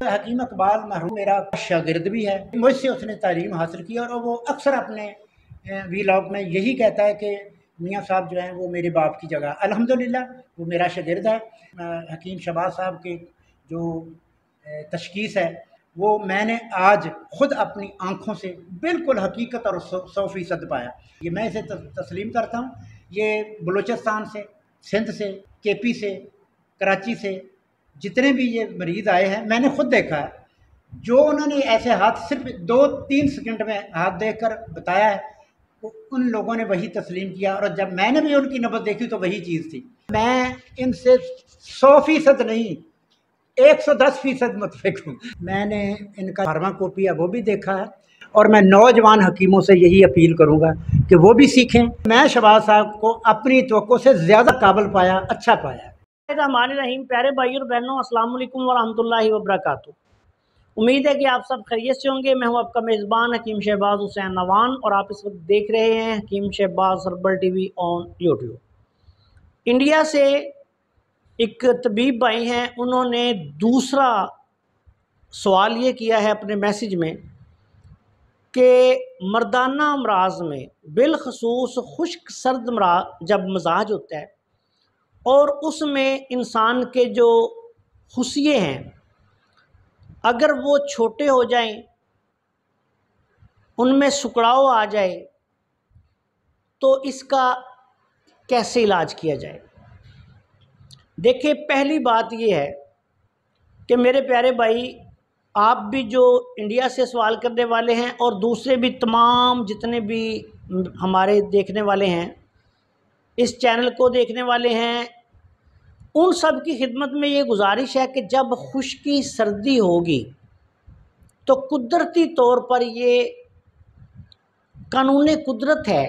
حکیم اقبال مرحوم میرا شاگرد بھی ہے، مجھ سے اس نے تعلیم حاصل کی اور وہ اکثر اپنے ویلاگ میں یہی کہتا ہے کہ میاں صاحب جو ہیں وہ میرے باپ کی جگہ، الحمدللہ وہ میرا شاگرد ہے۔ حکیم شہباز صاحب کے جو تشخیص ہے وہ میں نے آج خود اپنی آنکھوں سے بالکل حقیقت اور 100% پایا۔ یہ میں اسے تسلیم کرتا ہوں۔ یہ بلوچستان سے، سندھ سے، کے پی سے، کراچی سے جتنے بھی یہ مریض آئے ہیں میں نے خود دیکھا ہے، جو انہوں نے ایسے ہاتھ صرف 2-3 سیکنڈ میں ہاتھ دیکھ کر بتایا ہے، ان لوگوں نے وہی تسلیم کیا، اور جب میں نے بھی ان کی نبض دیکھی تو وہی چیز تھی۔ میں ان سے 100% نہیں 110% متفق ہوں۔ میں نے ان کا فارما کاپی ہے وہ بھی دیکھا ہے، اور میں نوجوان حکیموں سے یہی اپیل کروں گا کہ وہ بھی سیکھیں۔ میں شہباز صاحب کو اپنی توقع سے زیادہ قابل پایا، اچھا پایا۔ الرحمن الرحیم۔ پیارے بھائی اور بہنوں، السلام علیکم ورحمۃ اللہ وبرکاتہ۔ امید ہے کہ آپ سب خیریت سے ہوں گے۔ میں ہوں آپ کا میزبان حکیم شہباز حسین نوان، اور آپ اس وقت دیکھ رہے ہیں Hakim Shahbaz herbal TV on YouTube. India سے ایک طبیب بھائی ہیں، انہوں نے دوسرا سوال یہ کیا ہے اپنے میسیج میں کہ مردانہ امراض میں بالخصوص خشک سرد جب مزاج ہوتا ہے اور اس میں انسان کے جو خصیے ہیں اگر وہ چھوٹے ہو جائیں، ان میں سکڑاؤ آ جائے، تو اس کا کیسے علاج کیا جائے؟ دیکھیں، پہلی بات یہ ہے کہ میرے پیارے بھائی، آپ بھی جو انڈیا سے سوال کرنے والے ہیں اور دوسرے بھی تمام جتنے بھی ہمارے دیکھنے والے ہیں، اس چینل کو دیکھنے والے ہیں، ان سب کی خدمت میں یہ گزارش ہے کہ جب خشکی سردی ہوگی تو قدرتی طور پر یہ قانون قدرت ہے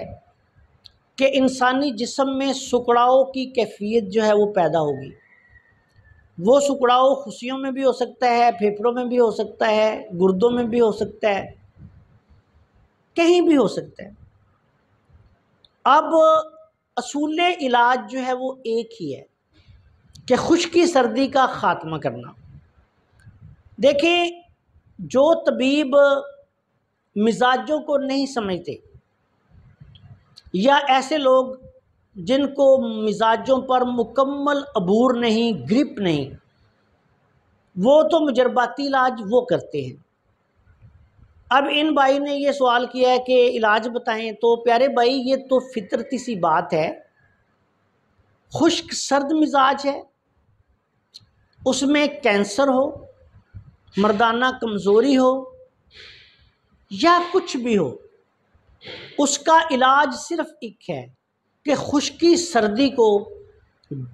کہ انسانی جسم میں سکڑاؤ کی کیفیت جو ہے وہ پیدا ہوگی۔ وہ سکڑاؤ خصیوں میں بھی ہو سکتا ہے، پھیپھڑوں میں بھی ہو سکتا ہے، گردوں میں بھی ہو سکتا ہے، کہیں بھی ہو سکتا ہے۔ اب اصول علاج جو ہے وہ ایک ہی ہے کہ خشکی سردی کا خاتمہ کرنا۔ دیکھیں، جو طبیب مزاجوں کو نہیں سمجھتے، یا ایسے لوگ جن کو مزاجوں پر مکمل عبور نہیں، گرپ نہیں، وہ تو مجرباتی علاج وہ کرتے ہیں۔ اب ان بھائی نے یہ سوال کیا ہے کہ علاج بتائیں، تو پیارے بھائی یہ تو فطرتی سی بات ہے، خشک سرد مزاج ہے، اس میں کینسر ہو، مردانہ کمزوری ہو یا کچھ بھی ہو، اس کا علاج صرف ایک ہے کہ خشکی سردی کو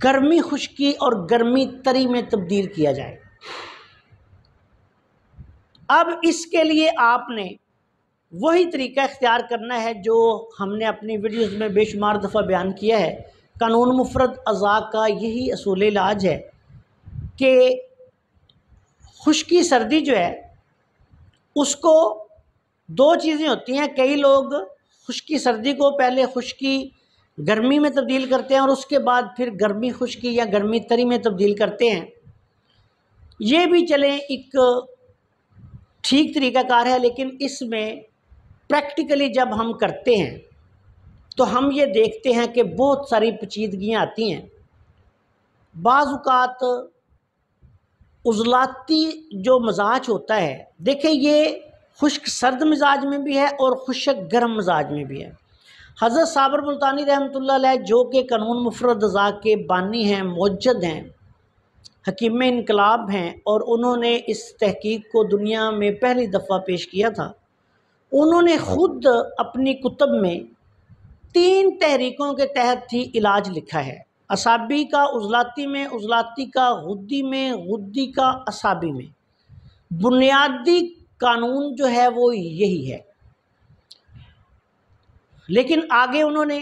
گرمی خشکی اور گرمی تری میں تبدیل کیا جائے۔ اب اس کے لیے آپ نے وہی طریقہ اختیار کرنا ہے جو ہم نے اپنی ویڈیوز میں بے شمار دفعہ بیان کیا ہے۔ قانون مفرد اعضاء کا یہی اصول علاج ہے کہ خشکی سردی جو ہے اس کو دو چیزیں ہوتی ہیں۔ کئی لوگ خشکی سردی کو پہلے خشکی گرمی میں تبدیل کرتے ہیں اور اس کے بعد پھر گرمی خشکی یا گرمی تری میں تبدیل کرتے ہیں۔ یہ بھی چلیں ایک ٹھیک طریقہ کار ہے، لیکن اس میں پریکٹیکلی جب ہم کرتے ہیں تو ہم یہ دیکھتے ہیں کہ بہت ساری پیچیدگیاں آتی ہیں۔ بعض اوقات عضلاتی جو مزاج ہوتا ہے، دیکھیں یہ خشک سرد مزاج میں بھی ہے اور خشک گرم مزاج میں بھی ہے۔ حضرت صابر ملتانی رحمۃ اللہ علیہ جو کہ قانون مفرد اعضاء کے بانی ہیں، موجد ہیں، حکیم انقلاب ہیں، اور انہوں نے اس تحقیق کو دنیا میں پہلی دفعہ پیش کیا تھا۔ انہوں نے خود اپنی کتب میں 3 تحریکوں کے تحت ہی علاج لکھا ہے: اعصابی کا عضلاتی میں، عضلاتی کا غدی میں، غدی کا اعصابی میں۔ بنیادی قانون جو ہے وہ یہی ہے، لیکن آگے انہوں نے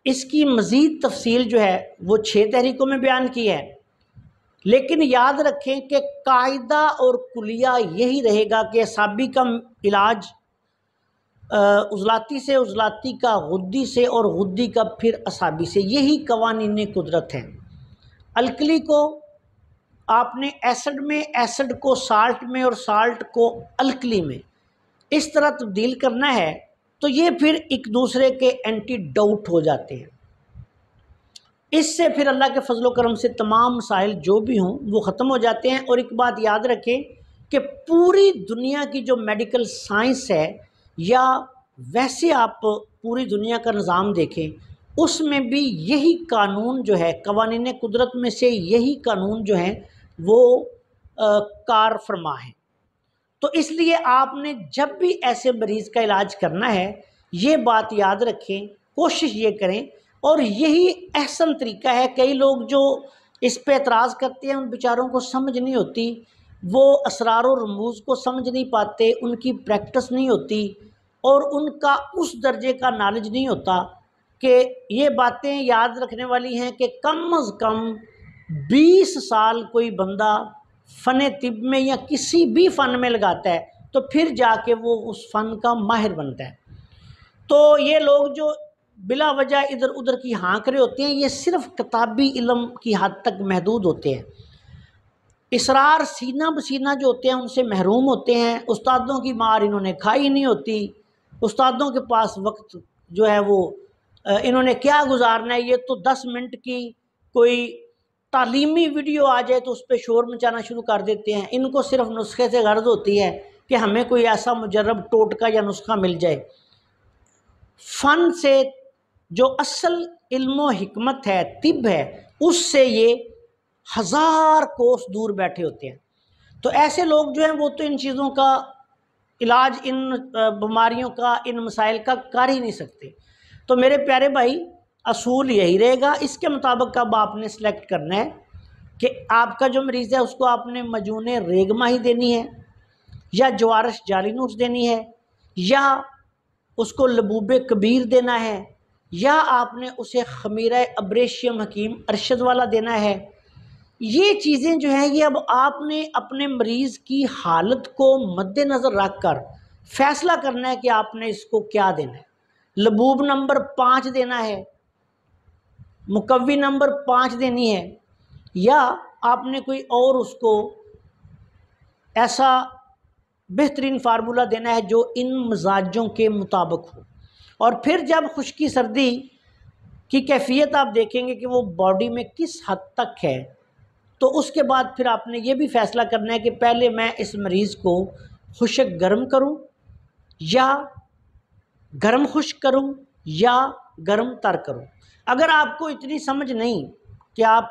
اس کی مزید تفصیل جو ہے وہ 6 تحریکوں میں بیان کی ہے۔ لیکن یاد رکھیں کہ قاعدہ اور کلیہ یہی رہے گا کہ اعصابی کا علاج عضلاتی سے، عضلاتی کا غدی سے، اور غدی کا پھر اعصابی سے۔ یہی قوانین قدرت ہیں۔ الکلی کو آپ نے ایسڈ میں ایسڈ کو سالٹ میں اور سالٹ کو الکلی میں اس طرح تبدیل کرنا ہے تو یہ پھر ایک دوسرے کے اینٹی ڈاؤٹ ہو جاتے ہیں۔ اس سے پھر اللہ کے فضل و کرم سے تمام مسائل جو بھی ہوں وہ ختم ہو جاتے ہیں۔ اور ایک بات یاد رکھیں کہ پوری دنیا کی جو میڈیکل سائنس ہے یا ویسے آپ پوری دنیا کا نظام دیکھیں اس میں بھی یہی قانون جو ہے، قوانین قدرت میں سے یہی قانون جو ہیں وہ کار فرما ہیں۔ تو اس لیے آپ نے جب بھی ایسے مریض کا علاج کرنا ہے یہ بات یاد رکھیں، کوشش یہ کریں، اور یہی احسن طریقہ ہے۔ کئی لوگ جو اس پہ اعتراض کرتے ہیں ان بیچاروں کو سمجھ نہیں ہوتی، وہ اسرار و رموز کو سمجھ نہیں پاتے، ان کی پریکٹس نہیں ہوتی اور ان کا اس درجے کا نالج نہیں ہوتا کہ یہ باتیں یاد رکھنے والی ہیں کہ کم از کم 20 سال کوئی بندہ فن طب میں یا کسی بھی فن میں لگاتا ہے تو پھر جا کے وہ اس فن کا ماہر بنتا ہے۔ تو یہ لوگ جو بلا وجہ ادھر ادھر کی ہانک رہے ہوتے ہیں یہ صرف کتابی علم کی حد تک محدود ہوتے ہیں۔ اسرار سینہ بسینہ جو ہوتے ہیں ان سے محروم ہوتے ہیں۔ استادوں کی مار انہوں نے کھائی نہیں ہوتی، استادوں کے پاس وقت جو ہے وہ انہوں نے کیا گزارنا ہے۔ یہ تو 10 منٹ کی کوئی تعلیمی ویڈیو آ جائے تو اس پہ شور مچانا شروع کر دیتے ہیں۔ ان کو صرف نسخے سے غرض ہوتی ہے کہ ہمیں کوئی ایسا مجرب ٹوٹکا یا نسخہ مل جائے۔ فن سے جو اصل علم و حکمت ہے، طب ہے، اس سے یہ 1000 کوس دور بیٹھے ہوتے ہیں۔ تو ایسے لوگ جو ہیں وہ تو ان چیزوں کا علاج، ان بیماریوں کا، ان مسائل کا کر ہی نہیں سکتے۔ تو میرے پیارے بھائی اصول یہی رہے گا، اس کے مطابق اب آپ نے سلیکٹ کرنا ہے کہ آپ کا جو مریض ہے اس کو آپ نے مجون ریگ ماہی دینی ہے یا جوارش جعلی نوش دینی ہے یا اس کو لبوب کبیر دینا ہے یا آپ نے اسے خمیرہ ابریشیم حکیم ارشد والا دینا ہے۔ یہ چیزیں جو ہیں یہ اب آپ نے اپنے مریض کی حالت کو مد نظر رکھ کر فیصلہ کرنا ہے کہ آپ نے اس کو کیا دینا ہے۔ لبوب نمبر 5 دینا ہے، مقوی نمبر 5 دینی ہے، یا آپ نے کوئی اور اس کو ایسا بہترین فارمولہ دینا ہے جو ان مزاجوں کے مطابق ہو۔ اور پھر جب خشکی سردی کی کیفیت آپ دیکھیں گے کہ وہ باڈی میں کس حد تک ہے تو اس کے بعد پھر آپ نے یہ بھی فیصلہ کرنا ہے کہ پہلے میں اس مریض کو خشک گرم کروں یا گرم خشک کروں یا گرم تر کروں۔ اگر آپ کو اتنی سمجھ نہیں کہ آپ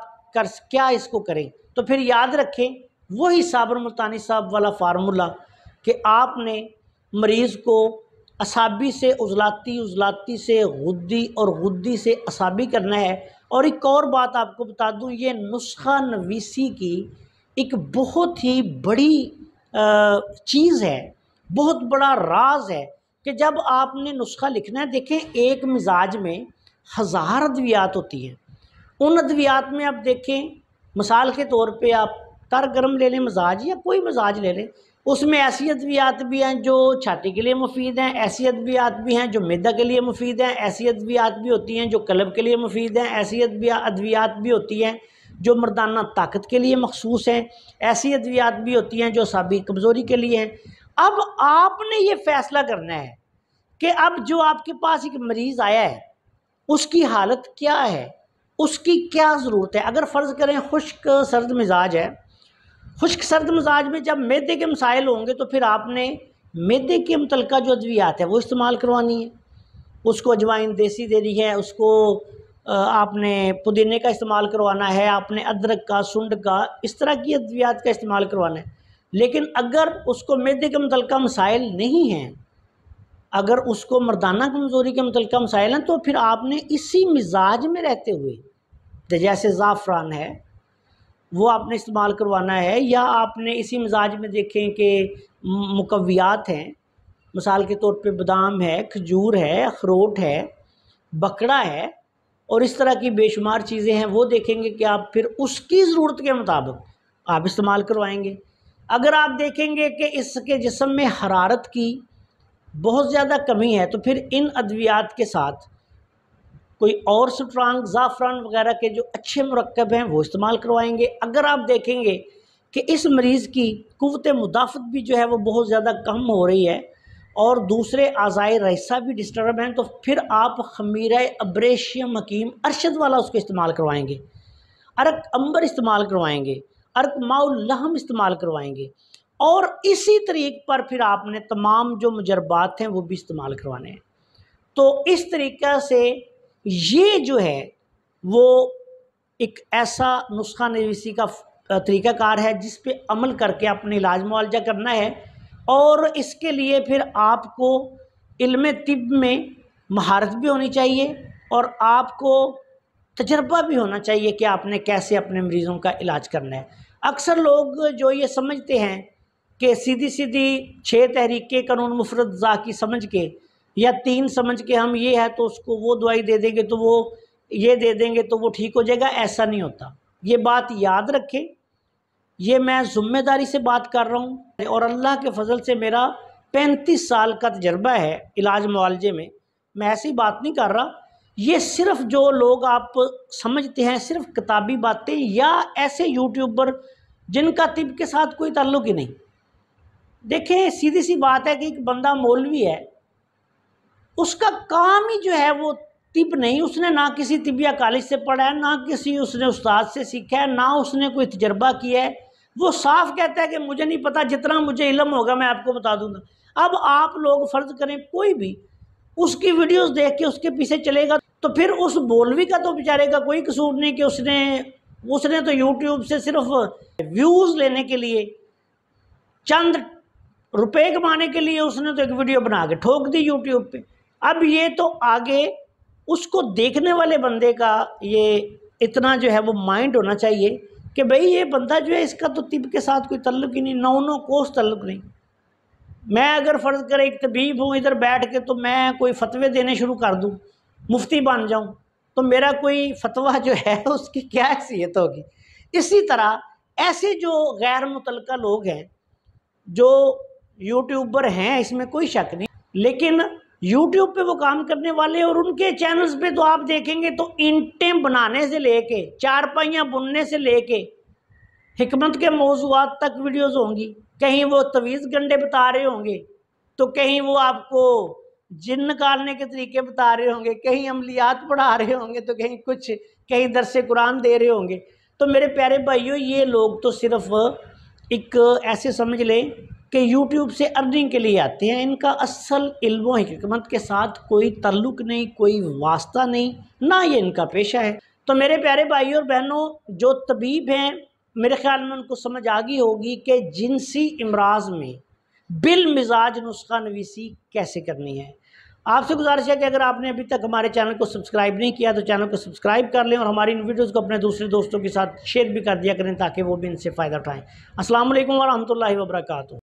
کیا اس کو کریں تو پھر یاد رکھیں وہی صابر ملتانی صاحب والا فارمولہ کہ آپ نے مریض کو اعصابی سے عضلاتی، عضلاتی سے غدی اور غدی سے اعصابی کرنا ہے۔ اور ایک اور بات آپ کو بتا دوں، یہ نسخہ نویسی کی ایک بہت ہی بڑی چیز ہے، بہت بڑا راز ہے کہ جب آپ نے نسخہ لکھنا ہے، دیکھیں ایک مزاج میں 1000 ادویات ہوتی ہیں۔ ان ادویات میں آپ دیکھیں مثال کے طور پہ آپ تر گرم لے لیں مزاج یا کوئی مزاج لے لیں، اس میں ایسی ادویات بھی ہیں جو چھاتی کے لیے مفید ہیں، ایسی ادویات بھی ہیں جو معدہ کے لیے مفید ہیں، ایسی ادویات بھی ہوتی ہیں جو قلب کے لیے مفید ہیں، ایسی ادویات بھی ہوتی ہیں جو مردانہ طاقت کے لیے مخصوص ہیں، ایسی ادویات بھی ہوتی ہیں جو اعصابی کمزوری کے لیے ہیں۔ اب آپ نے یہ فیصلہ کرنا ہے کہ اب جو آپ کے پاس ایک مریض آیا ہے اس کی حالت کیا ہے، اس کی کیا ضرورت ہے۔ اگر فرض کریں خشک سرد مزاج ہے، خشک سرد مزاج میں جب معدے کے مسائل ہوں گے تو پھر آپ نے معدے کے متعلقہ جو ادویات ہے وہ استعمال کروانی ہے، اس کو اجوائن دیسی دینی ہے، اس کو آپ نے پودینے کا استعمال کروانا ہے، آپ نے ادرک کا، سنڈ کا، اس طرح کی ادویات کا استعمال کروانا ہے۔ لیکن اگر اس کو معدے کے متعلقہ مسائل نہیں ہیں، اگر اس کو مردانہ کمزوری کے متعلقہ مسائل ہیں تو پھر آپ نے اسی مزاج میں رہتے ہوئے جیسے زعفران ہے وہ آپ نے استعمال کروانا ہے، یا آپ نے اسی مزاج میں دیکھیں کہ مقویات ہیں، مثال کے طور پہ بادام ہے، کھجور ہے، اخروٹ ہے، بکڑا ہے اور اس طرح کی بے شمار چیزیں ہیں، وہ دیکھیں گے کہ آپ پھر اس کی ضرورت کے مطابق آپ استعمال کروائیں گے۔ اگر آپ دیکھیں گے کہ اس کے جسم میں حرارت کی بہت زیادہ کمی ہے تو پھر ان ادویات کے ساتھ کوئی اور سٹرانگ زعفران وغیرہ کے جو اچھے مرکب ہیں وہ استعمال کروائیں گے۔ اگر آپ دیکھیں گے کہ اس مریض کی قوت مدافعت بھی جو ہے وہ بہت زیادہ کم ہو رہی ہے اور دوسرے اعضائے رئیسہ بھی ڈسٹرب ہیں، تو پھر آپ خمیرہ ابریشیم حکیم ارشد والا اس کو استعمال کروائیں گے، عرق امبر استعمال کروائیں گے، عرق ماء اللحم استعمال کروائیں گے، اور اسی طریق پر پھر آپ نے تمام جو مجربات ہیں وہ بھی استعمال کروانے ہیں۔ تو اس طریقہ سے یہ جو ہے وہ ایک ایسا نسخہ نویسی کا طریقہ کار ہے جس پہ عمل کر کے اپنے علاج معالجہ کرنا ہے، اور اس کے لیے پھر آپ کو علم طب میں مہارت بھی ہونی چاہیے اور آپ کو تجربہ بھی ہونا چاہیے کہ آپ نے کیسے اپنے مریضوں کا علاج کرنا ہے۔ اکثر لوگ جو یہ سمجھتے ہیں کہ سیدھی 6 تحریکیں قانون مفرد ذا کی سمجھ کے یا 3 سمجھ کے ہم یہ ہے تو اس کو وہ دوائی دے دیں گے تو وہ یہ دے دیں گے تو وہ ٹھیک ہو جائے گا، ایسا نہیں ہوتا۔ یہ بات یاد رکھیں، یہ میں ذمہ داری سے بات کر رہا ہوں اور اللہ کے فضل سے میرا 35 سال کا تجربہ ہے علاج معالجے میں، میں ایسی بات نہیں کر رہا۔ یہ صرف جو لوگ آپ سمجھتے ہیں صرف کتابی باتیں یا ایسے یوٹیوبر جن کا طب کے ساتھ کوئی تعلق ہی نہیں۔ دیکھیں سیدھی سی بات ہے کہ ایک بندہ مولوی ہے، اس کا کام ہی جو ہے وہ طب نہیں، اس نے نہ کسی طبیہ کالج سے پڑھا ہے، نہ کسی اس نے استاد سے سیکھا ہے، نہ اس نے کوئی تجربہ کیا ہے، وہ صاف کہتا ہے کہ مجھے نہیں پتا، جتنا مجھے علم ہوگا میں آپ کو بتا دوں گا۔ اب آپ لوگ فرض کریں کوئی بھی اس کی ویڈیوز دیکھ کے اس کے پیچھے چلے گا تو پھر اس مولوی کا تو بیچارے کا کوئی قصور نہیں کہ اس نے تو یوٹیوب سے صرف ویوز لینے کے لیے، چند روپے کمانے کے لیے اس نے تو ایک ویڈیو بنا کے ٹھوک دی یوٹیوب پہ۔ اب یہ تو آگے اس کو دیکھنے والے بندے کا یہ اتنا جو ہے وہ مائنڈ ہونا چاہیے کہ بھئی یہ بندہ جو ہے اس کا تو طب کے ساتھ کوئی تعلق ہی نہیں، نو کوس تعلق نہیں۔ میں اگر فرض کرے ایک طبیب ہوں ادھر بیٹھ کے تو میں کوئی فتوے دینے شروع کر دوں، مفتی بن جاؤں، تو میرا کوئی فتویٰ جو ہے اس کی کیا حیثیت ہوگی؟ اسی طرح ایسے جو غیر متعلقہ لوگ ہیں جو یوٹیوبر ہیں اس میں کوئی شک نہیں، لیکن یوٹیوب پہ وہ کام کرنے والے اور ان کے چینلز پہ تو آپ دیکھیں گے تو اینٹیں بنانے سے لے کے چارپائیاں بننے سے لے کے حکمت کے موضوعات تک ویڈیوز ہوں گی، کہیں وہ تویز گنڈے بتا رہے ہوں گے تو کہیں وہ آپ کو جن نکالنے کے طریقے بتا رہے ہوں گے، کہیں عملیات پڑھا رہے ہوں گے تو کہیں درس قرآن دے رہے ہوں گے۔ تو میرے پیارے بھائیوں یہ لوگ تو صرف ایک ایسے سمجھ لیں کہ یوٹیوب سے ارننگ کے لیے آتے ہیں، ان کا اصل علم و حکمت کے ساتھ کوئی تعلق نہیں، کوئی واسطہ نہیں، نہ یہ ان کا پیشہ ہے۔ تو میرے پیارے بھائیوں اور بہنوں جو طبیب ہیں میرے خیال میں ان کو سمجھ آگئی ہوگی کہ جنسی امراض میں بالمزاج نسخہ نویسی کیسے کرنی ہے۔ آپ سے گزارش ہے کہ اگر آپ نے ابھی تک ہمارے چینل کو سبسکرائب نہیں کیا تو چینل کو سبسکرائب کر لیں اور ہماری ان ویڈیوز کو اپنے دوسرے دوستوں کے ساتھ شیئر بھی کر دیا کریں تاکہ وہ بھی ان سے فائدہ اٹھائیں۔ السلام علیکم ورحمۃ اللہ وبرکاتہ۔